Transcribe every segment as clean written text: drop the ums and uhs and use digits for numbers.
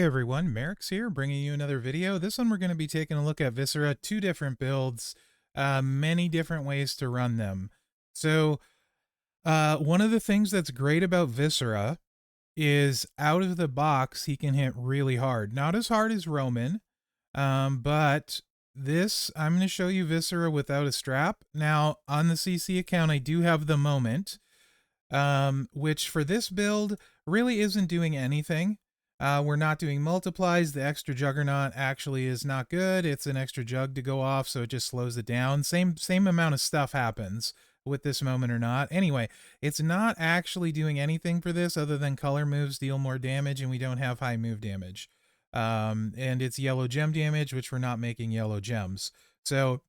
Hey everyone, Mherex here, bringing you another video. This one we're going to be taking a look at Viscera, two different builds, many different ways to run them. So one of the things that's great about Viscera is out of the box, he can hit really hard. Not as hard as Roman, but I'm going to show you Viscera without a strap. Now, on the CC account, I do have the Moment, which for this build really isn't doing anything. We're not doing multiplies. The extra juggernaut actually is not good. It's an extra jug to go off, so it just slows it down. Same amount of stuff happens with this moment or not. Anyway, it's not actually doing anything for this other than color moves deal more damage, and we don't have high move damage. And it's yellow gem damage, which we're not making yellow gems. So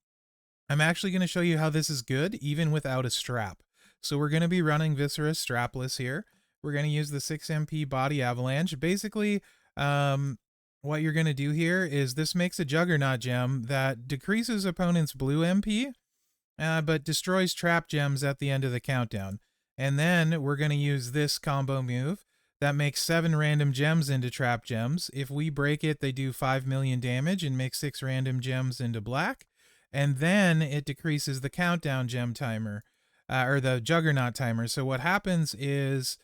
I'm actually going to show you how this is good, even without a strap. So we're going to be running Viscera strapless here. We're going to use the 6 MP body avalanche. Basically, what you're going to do here is this makes a juggernaut gem that decreases opponent's blue MP, but destroys trap gems at the end of the countdown. And then we're going to use this combo move that makes 7 random gems into trap gems. If we break it, they do 5 million damage and make 6 random gems into black. And then it decreases the countdown gem timer, or the juggernaut timer. So what happens is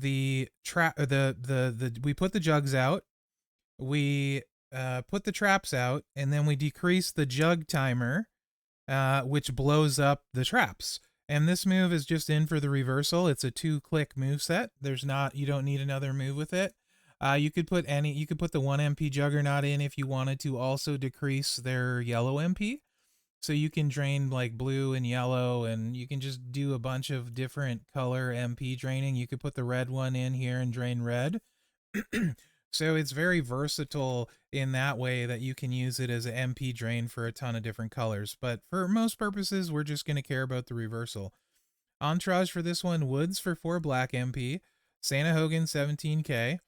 we put the jugs out, we put the traps out, and then we decrease the jug timer, which blows up the traps. And this move is just in for the reversal. It's a 2-click move set. You don't need another move with it. You could put the 1 MP juggernaut in if you wanted to also decrease their yellow MP. So you can drain like blue and yellow, and you can just do a bunch of different color MP draining. You could put the red one in here and drain red. So it's very versatile in that way that you can use it as an MP drain for a ton of different colors. But for most purposes, we're just going to care about the reversal. Entourage for this one, Woods for 4 black MP, Santa Hogan 17k.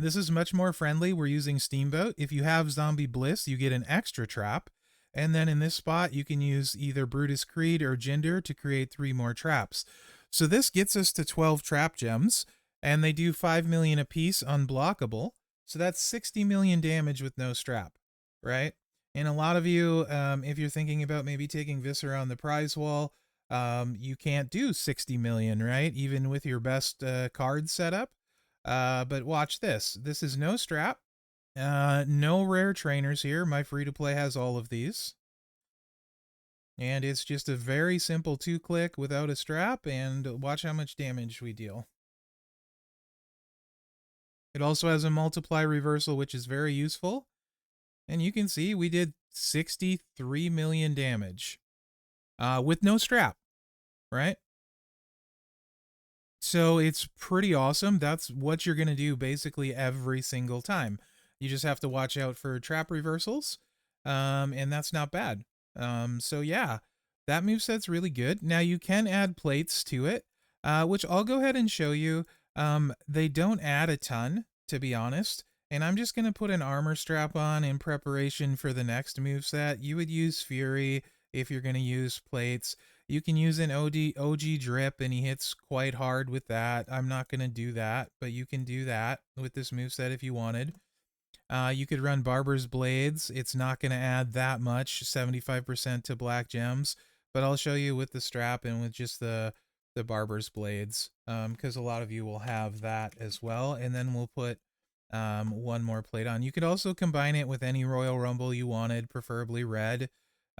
This is much more friendly. We're using Steamboat. If you have Zombie Bliss, you get an extra trap. And then in this spot, you can use either Brutus Creed or Jinder to create 3 more traps. So this gets us to 12 trap gems, and they do 5 million apiece unblockable. So that's 60 million damage with no strap, right? And a lot of you, if you're thinking about maybe taking Viscera on the prize wall, you can't do 60 million, right? Even with your best card setup. But watch this. This is no strap. No rare trainers here. My free-to-play has all of these. And it's just a very simple 2-click without a strap, and watch how much damage we deal. It also has a multiply reversal, which is very useful. And you can see we did 63 million damage with no strap, right? So it's pretty awesome. That's what you're going to do basically every single time. You just have to watch out for trap reversals, and that's not bad. So yeah, that moveset's really good. Now you can add plates to it, which I'll go ahead and show you. They don't add a ton, to be honest. And I'm just going to put an armor strap on in preparation for the next moveset. You would use Fury if you're going to use plates. You can use an OG drip, and he hits quite hard with that. I'm not going to do that, but you can do that with this moveset if you wanted. You could run Barber's Blades. It's not going to add that much, 75% to black gems, but I'll show you with the strap and with just the Barber's Blades, because a lot of you will have that as well. And then we'll put one more plate on. You could also combine it with any Royal Rumble you wanted, preferably red.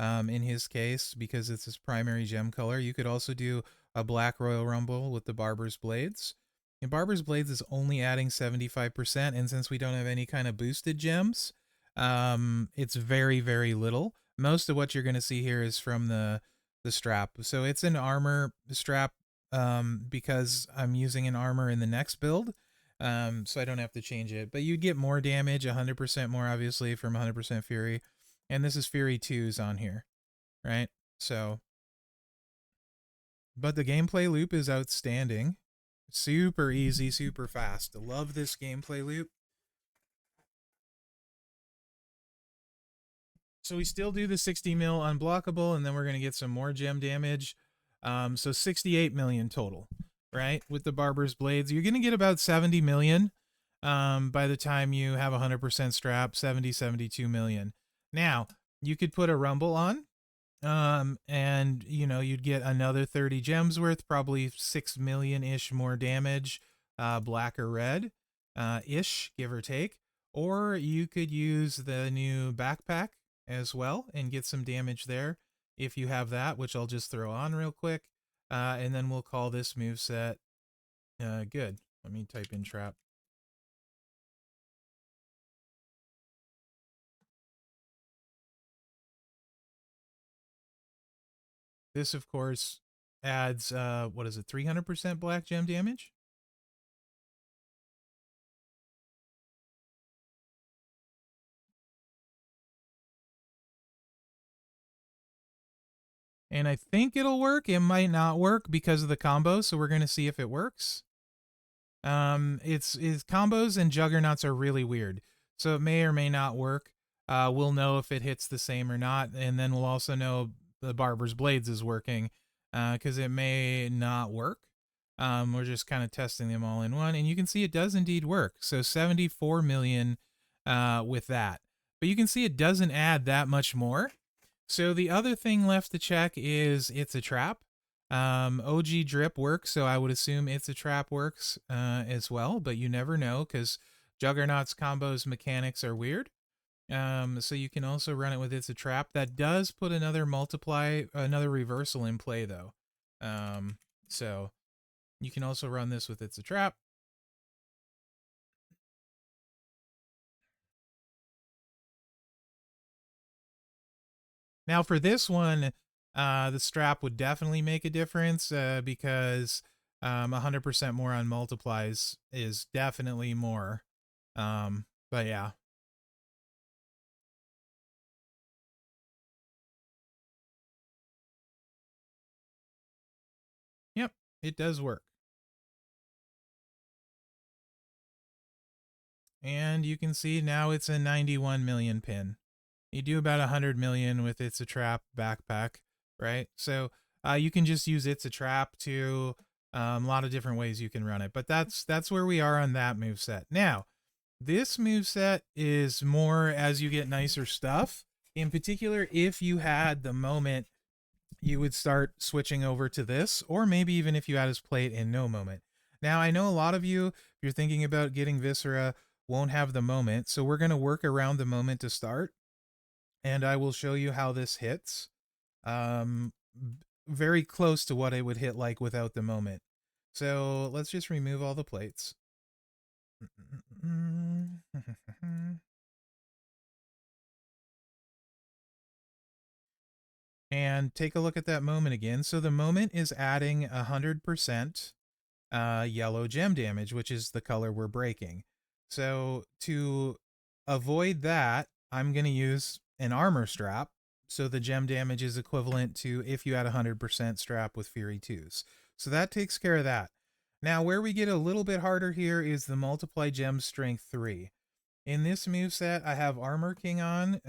In his case, because it's his primary gem color. You could also do a black Royal Rumble with the Barber's Blades. And Barber's Blades is only adding 75%, and since we don't have any kind of boosted gems, it's very, very little. Most of what you're going to see here is from the strap. So it's an armor strap because I'm using an armor in the next build, so I don't have to change it. But you'd get more damage, 100% more obviously from 100% Fury. And this is Fury 2's on here, right? So, but the gameplay loop is outstanding. Super easy, super fast. I love this gameplay loop. So we still do the 60 mil unblockable, and then we're going to get some more gem damage. So 68 million total, right? With the Barber's Blades. You're going to get about 70 million by the time you have 100% strap, 72 million. Now, you could put a rumble on, and you'd get another 30 gems worth, probably 6 million ish more damage, black or red, ish, give or take. Or you could use the new backpack as well and get some damage there if you have that, which I'll just throw on real quick. And then we'll call this moveset good. Let me type in trap. This, of course, adds, what is it, 300% black gem damage? And I think it'll work. It might not work because of the combo, so we're going to see if it works. It's combos and juggernauts are really weird, so it may or may not work. We'll know if it hits the same or not, and then we'll also know the Barber's Blades is working, because it may not work. We're just kind of testing them all in one, and you can see it does indeed work. So 74 million with that, but you can see it doesn't add that much more. So the other thing left to check is It's a Trap. OG Drip works, so I would assume It's a Trap works as well, but you never know because Juggernaut's combos mechanics are weird. So you can also run it with It's a Trap. That does put another reversal in play though. So you can also run this with It's a Trap. Now for this one, the strap would definitely make a difference because 100% more on multiplies is definitely more. But yeah. Yep, it does work. And you can see now it's a 91 million pin. You do about 100 million with It's a Trap backpack, right? So you can just use It's a Trap to a lot of different ways you can run it. But that's where we are on that move set. Now, this move set is more as you get nicer stuff. In particular, if you had the moment, you would start switching over to this, or maybe even if you had his plate in no moment. Now, I know a lot of you, if you're thinking about getting Viscera, won't have the moment, so we're going to work around the moment to start, and I will show you how this hits. Um, very close to what it would hit like without the moment. So let's just remove all the plates. And take a look at that moment again. So the moment is adding 100% yellow gem damage, which is the color we're breaking. So to avoid that, I'm going to use an armor strap. So the gem damage is equivalent to if you had 100% strap with Fury 2s. So that takes care of that. Now, where we get a little bit harder here is the multiply gem strength 3. In this moveset, I have Armor King on,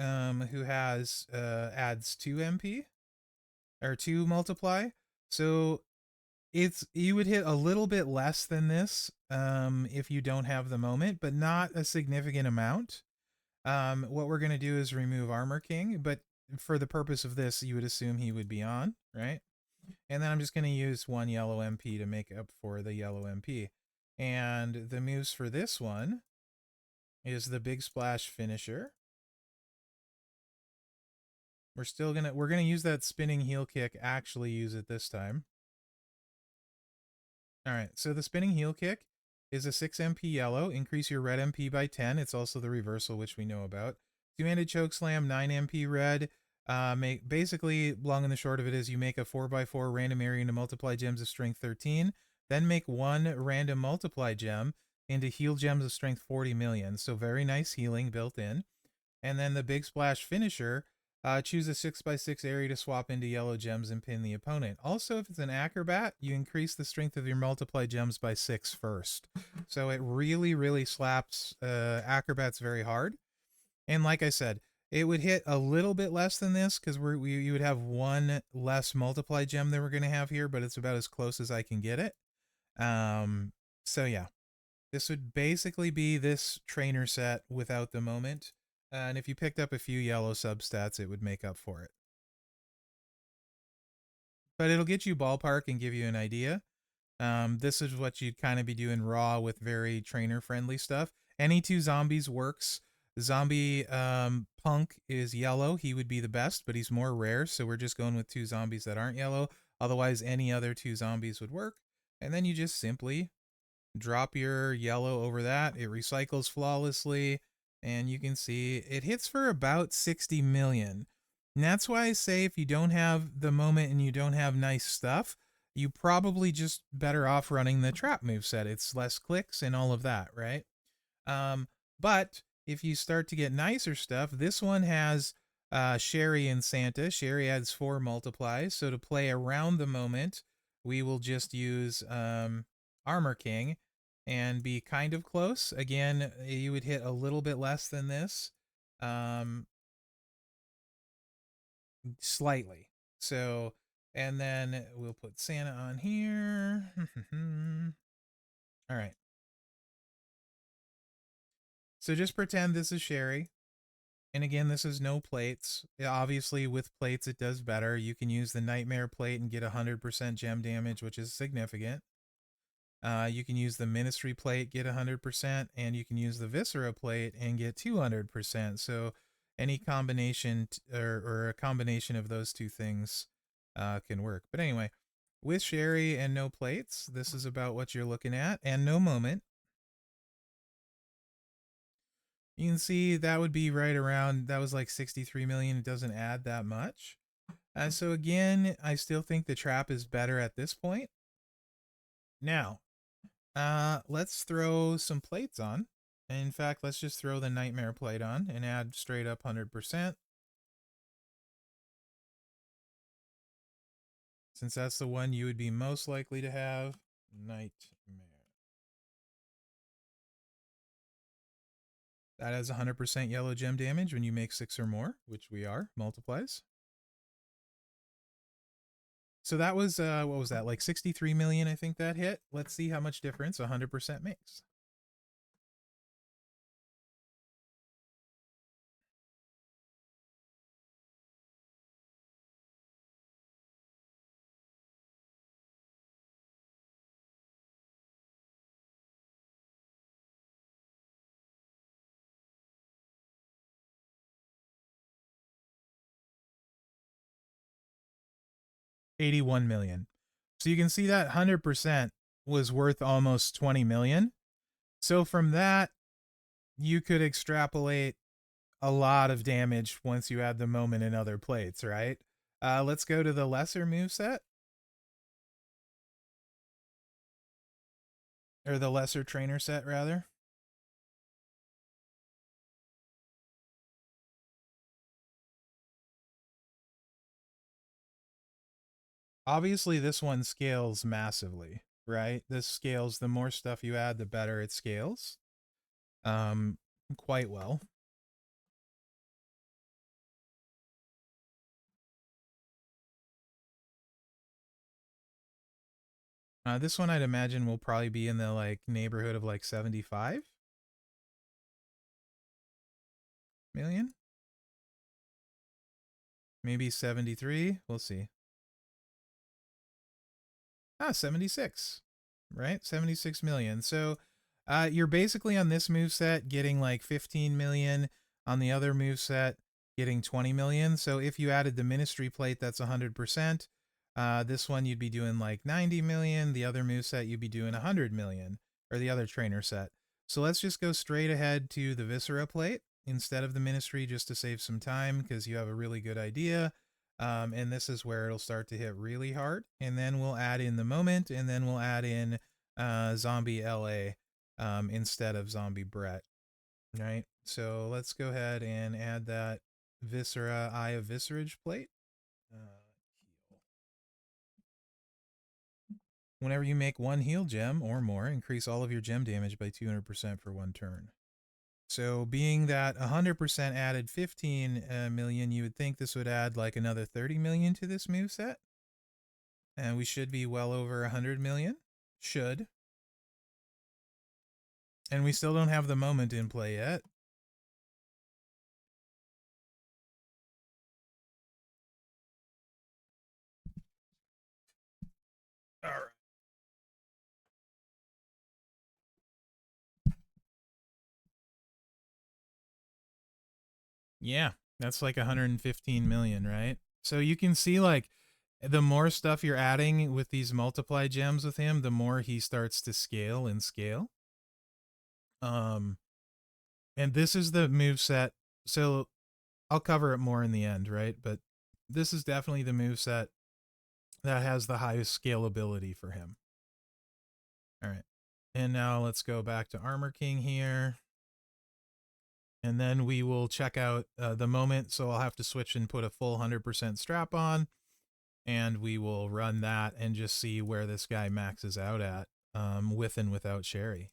who has adds 2 MP or 2 multiply. So you would hit a little bit less than this if you don't have the moment, but not a significant amount. What we're going to do is remove Armor King, but for the purpose of this, you would assume he would be on, right? And then I'm just going to use 1 yellow MP to make up for the yellow MP. And the moves for this one is the Big Splash Finisher. We're gonna use that spinning heel kick, actually use it this time. Alright, so the spinning heel kick is a 6 MP yellow, increase your red MP by 10. It's also the reversal, which we know about. Two-handed choke slam, 9 MP red. Basically, long and the short of it is you make a 4x4 random area to multiply gems of strength 13, then make 1 random multiply gem into heal gems of strength 40 million. So very nice healing built in. And then the Big Splash Finisher, choose a 6x6 area to swap into yellow gems and pin the opponent. Also, if it's an acrobat, you increase the strength of your multiply gems by 6 first. So it really, really slaps acrobats very hard. And like I said, it would hit a little bit less than this because you would have 1 less multiply gem than we're going to have here, but it's about as close as I can get it. So yeah. This would basically be this trainer set without the moment. And if you picked up a few yellow substats, it would make up for it. But it'll get you ballpark and give you an idea. This is what you'd kind of be doing raw with very trainer friendly stuff. Any two zombies works. Zombie Punk is yellow. He would be the best, but he's more rare. So we're just going with two zombies that aren't yellow. Otherwise, any other two zombies would work. And then you just simply drop your yellow over that. It recycles flawlessly. And you can see it hits for about 60 million. And that's why I say if you don't have the moment and you don't have nice stuff, you probably just better off running the trap moveset. It's less clicks and all of that, right? Um, but if you start to get nicer stuff, this one has Sherry and Santa. Sherry adds 4 multiplies. So to play around the moment, we will just use Armor King and be kind of close. Again, you would hit a little bit less than this. Slightly. So, and then we'll put Santa on here. All right. So just pretend this is Sherry. And again, this is no plates. Obviously, with plates, it does better. You can use the Nightmare plate and get 100% gem damage, which is significant. You can use the Ministry plate, get 100%, and you can use the Viscera plate and get 200%. So any combination or a combination of those two things can work. But anyway, with Sherry and no plates, this is about what you're looking at, and no moment. You can see that would be right around, that was like 63 million. It doesn't add that much. So again, I still think the trap is better at this point. Now, let's throw some plates on. In fact, let's just throw the Nightmare plate on and add straight up 100%. Since that's the one you would be most likely to have. Nightmare. That has 100% yellow gem damage when you make 6 or more, which we are, multiplies. So that was, what was that, like 63 million, I think that hit. Let's see how much difference 100% makes. $81 million. So you can see that 100% was worth almost 20 million. So from that, you could extrapolate a lot of damage once you add the moment in other plates, right? Let's go to the lesser moveset, or the lesser trainer set, rather. Obviously, this one scales massively, right? This scales, the more stuff you add, the better it scales. Quite well. This one I'd imagine will probably be in the like neighborhood of like 75 million. Maybe 73. We'll see. 76, right? 76 million. So you're basically on this move set getting like 15 million, on the other move set getting 20 million. So if you added the Ministry plate, that's 100%. This one you'd be doing like 90 million. The other move set you'd be doing 100 million, or the other trainer set. So let's just go straight ahead to the Viscera plate instead of the Ministry, just to save some time, because you have a really good idea. And this is where it'll start to hit really hard. And then we'll add in the moment, and then we'll add in Zombie LA instead of Zombie Brett. Right? So let's go ahead and add that Viscera Eye of Viscerage plate. Whenever you make 1 heal gem or more, increase all of your gem damage by 200% for 1 turn. So being that 100% added 15 million, you would think this would add like another 30 million to this move set. And we should be well over 100 million. Should. And we still don't have the moment in play yet. All right. Yeah, that's like 115 million, right? So you can see like the more stuff you're adding with these multiply gems with him, the more he starts to scale and scale. Um, and this is the move set. So I'll cover it more in the end, right? But this is definitely the move set that has the highest scalability for him. All right. And now let's go back to Armor King here. And then we will check out the moment. So I'll have to switch and put a full 100% strap on. And we will run that and just see where this guy maxes out at with and without Sherry.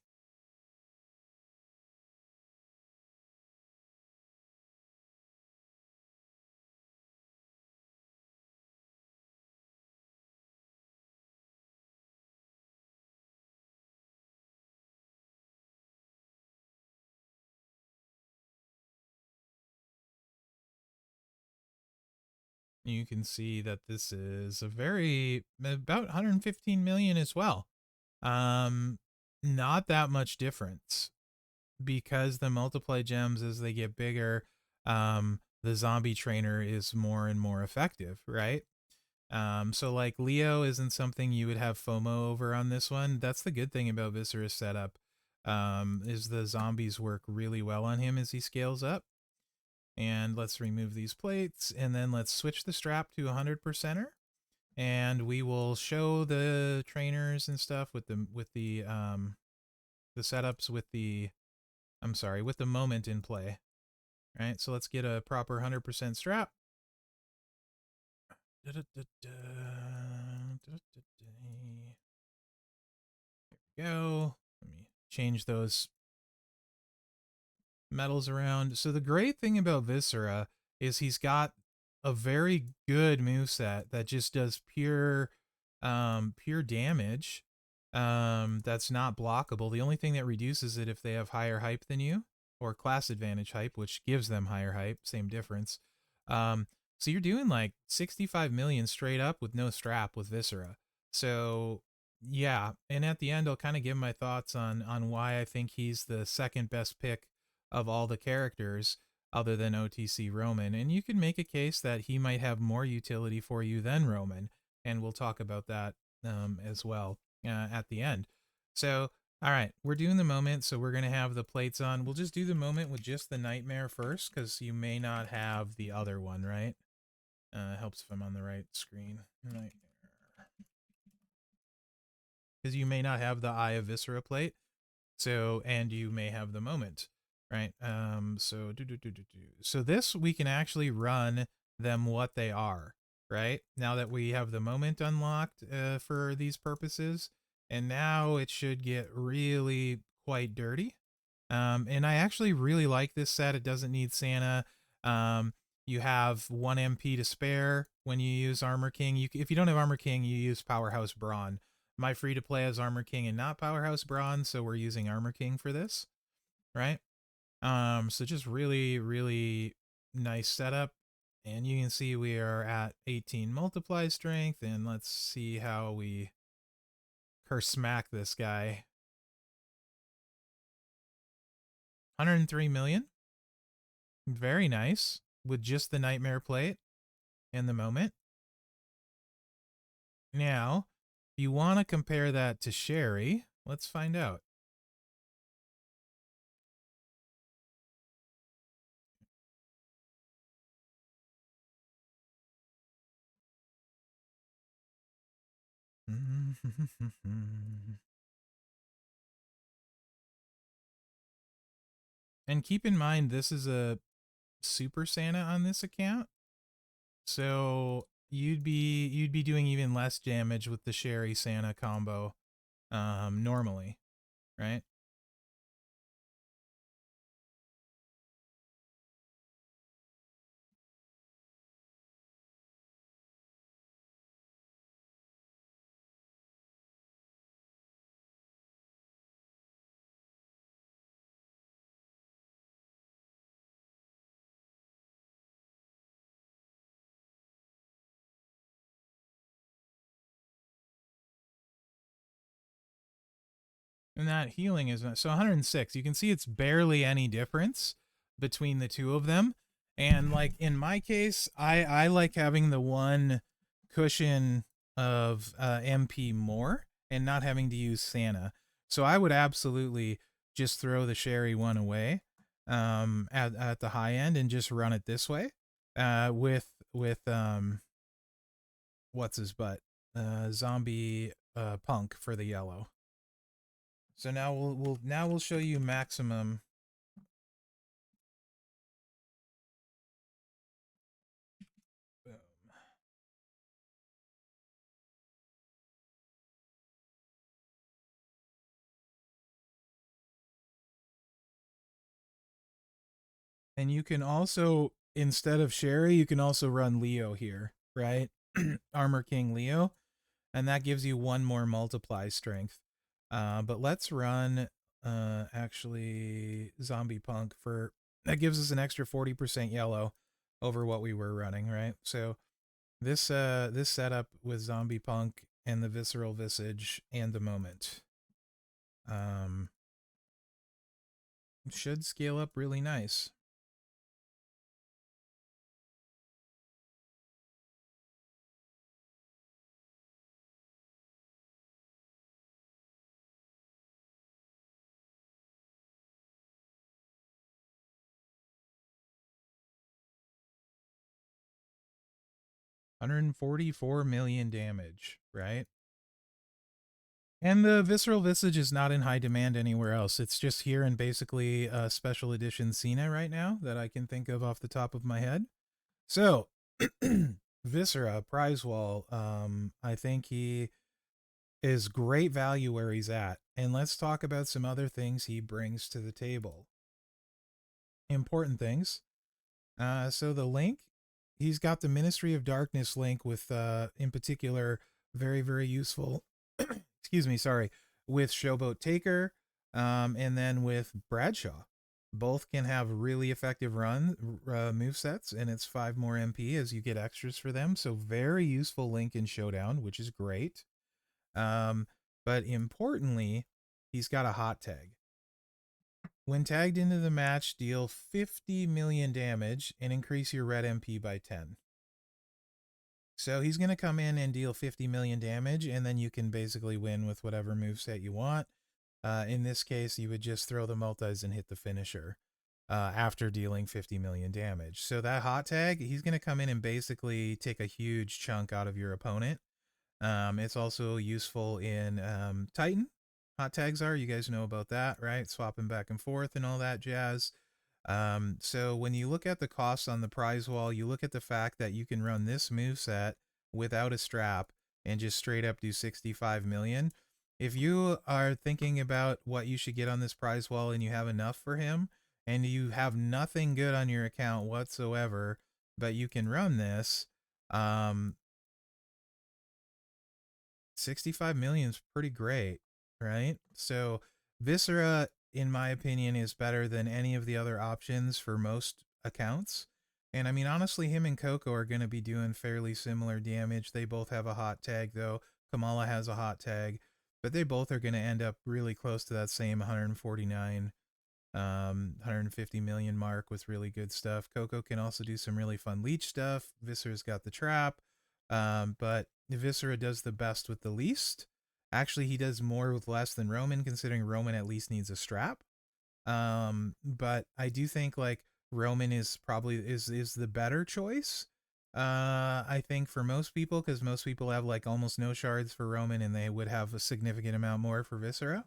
You can see that this is a very about 115 million as well. Um, not that much difference because the multiply gems as they get bigger, the zombie trainer is more and more effective, right? So like Leo isn't something you would have FOMO over on this one. That's the good thing about Viscera's setup. Is the zombies work really well on him as he scales up. And let's remove these plates and then let's switch the strap to 100%er and we will show the trainers and stuff with the setups with the with the moment in play. All right, so let's get a proper 100% strap. There we go. Let me change those metals around. So the great thing about Viscera is he's got a very good moveset that just does pure damage. That's not blockable. The only thing that reduces it if they have higher hype than you or class advantage hype, which gives them higher hype, same difference. So you're doing like 65 million straight up with no strap with Viscera. So yeah, and at the end I'll kind of give my thoughts on why I think he's the second best pick of all the characters other than OTC Roman. And you can make a case that he might have more utility for you than Roman. And we'll talk about that as well at the end. So, all right, we're doing the moment. So we're going to have the plates on. We'll just do the moment with just the nightmare first because you may not have the other one, right? Helps if I'm on the right screen. Nightmare. Because you may not have the Eye of Viscera plate. So, and you may have the moment, right? So this we can actually run them what they are, right? Now that we have the moment unlocked for these purposes, and now it should get really quite dirty. And I actually really like this set. It doesn't need Santa. You have 1 MP to spare when you use Armor King. If you don't have Armor King, you use Powerhouse Brawn. My free to play as Armor King and not Powerhouse Brawn, so we're using Armor King for this, right? So just really, really nice setup. And you can see we are at 18 multiply strength, and let's see how we curse smack this guy. 103 million. Very nice. With just the nightmare plate and the moment. Now, if you want to compare that to Sherry, let's find out. And keep in mind, this is a Super Santa on this account. So you'd be doing even less damage with the Sherry Santa combo normally, right? And that healing is so 106. You can see it's barely any difference between the two of them. And like in my case, I like having the one cushion of MP more and not having to use Santa. So I would absolutely just throw the Sherry one away at the high end and just run it this way with what's his butt zombie punk for the yellow. So now we'll show you maximum. Boom. And you can also, instead of Sherry, you can also run Leo here, right? Armor King Leo, and that gives you one more multiply strength. But let's run actually Zombie Punk for that gives us an extra 40% yellow over what we were running, right? So this setup with Zombie Punk and the Visceral Visage and the Moment um, should scale up really nice. $144 million damage, right? And the Visceral Visage is not in high demand anywhere else. It's just here in basically special edition Cena right now that I can think of off the top of my head. So, Viscera, prize wall, I think he is great value where he's at. And let's talk about some other things he brings to the table. Important things. So the link, he's got the Ministry of Darkness link with, in particular, very, very useful, excuse me, sorry, with Showboat Taker, and then with Bradshaw. Both can have really effective move sets, and it's 5 more MP as you get extras for them. So very useful link in Showdown, which is great. But importantly, he's got a hot tag. When tagged into the match, deal 50 million damage and increase your red MP by 10. So he's going to come in and deal 50 million damage, and then you can basically win with whatever moveset you want. In this case, you would just throw the multis and hit the finisher after dealing 50 million damage. So that hot tag, he's going to come in and basically take a huge chunk out of your opponent. It's also useful in Titan. Hot tags are, you guys know about that, right? Swapping back and forth and all that jazz. So when you look at the costs on the prize wall, you look at the fact that you can run this move set without a strap and just straight up do 65 million. If you are thinking about what you should get on this prize wall and you have enough for him and you have nothing good on your account whatsoever, but you can run this, 65 million is pretty great, right? So Viscera, in my opinion, is better than any of the other options for most accounts. And I mean, honestly, him and Coco are going to be doing fairly similar damage. They both have a hot tag, though. Kamala has a hot tag, but they both are going to end up really close to that same 149, 150 million mark with really good stuff. Coco can also do some really fun leech stuff. Viscera's got the trap, but Viscera does the best with the least. Actually, he does more with less than Roman, considering Roman at least needs a strap. But I do think like Roman is probably is the better choice. I think for most people, because most people have like almost no shards for Roman, and they would have a significant amount more for Viscera.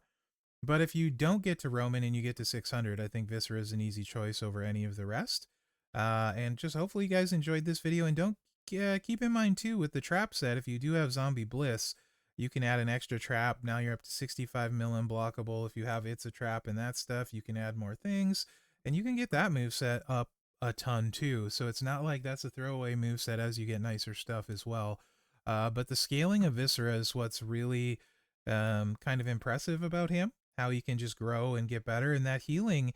But if you don't get to Roman and you get to 600, I think Viscera is an easy choice over any of the rest. And just hopefully you guys enjoyed this video, and don't keep in mind too with the trap set, if you do have Zombie Bliss, you can add an extra trap. Now you're up to 65 mil unblockable. If you have It's a Trap and that stuff, you can add more things, and you can get that move set up a ton too. So it's not like that's a throwaway move set as you get nicer stuff as well. But the scaling of Viscera is what's really kind of impressive about him, how he can just grow and get better. And that healing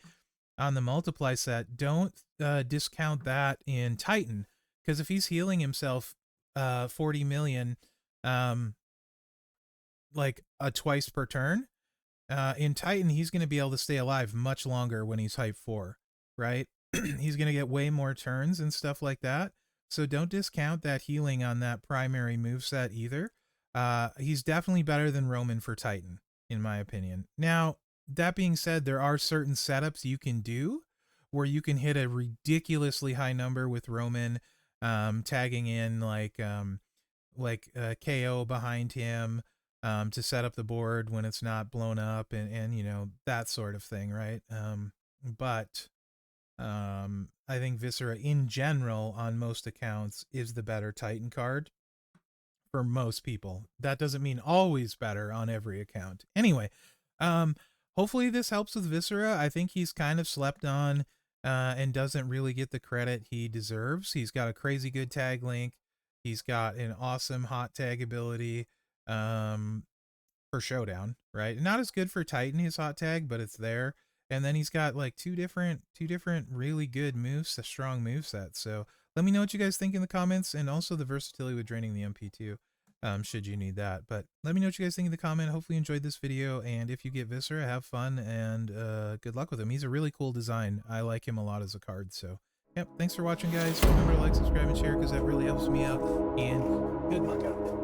on the multiply set, don't discount that in Titan, because if he's healing himself 40 million like a twice per turn, In Titan, he's going to be able to stay alive much longer when he's hype 4, right? He's going to get way more turns and stuff like that. So don't discount that healing on that primary moveset either. He's definitely better than Roman for Titan, in my opinion. Now, that being said, there are certain setups you can do where you can hit a ridiculously high number with Roman, tagging in like KO behind him, to set up the board when it's not blown up, and you know, that sort of thing, right? But I think Viscera in general on most accounts is the better Titan card for most people. That doesn't mean always better on every account. Anyway, um, hopefully this helps with Viscera. I think he's kind of slept on, and doesn't really get the credit he deserves. He's got a crazy good tag link. He's got an awesome hot tag ability. Um, for Showdown, right? Not as good for Titan, his hot tag, but it's there. And then he's got like two different really good moves, a strong move set. So let me know what you guys think in the comments, and also the versatility with draining the MP2, should you need that. But let me know what you guys think in the comment. Hopefully you enjoyed this video, and if you get Viscera, have fun, and good luck with him. He's a really cool design. I like him a lot as a card. So yep, thanks for watching, guys. Remember to like, subscribe, and share, because that really helps me out. And good luck out there.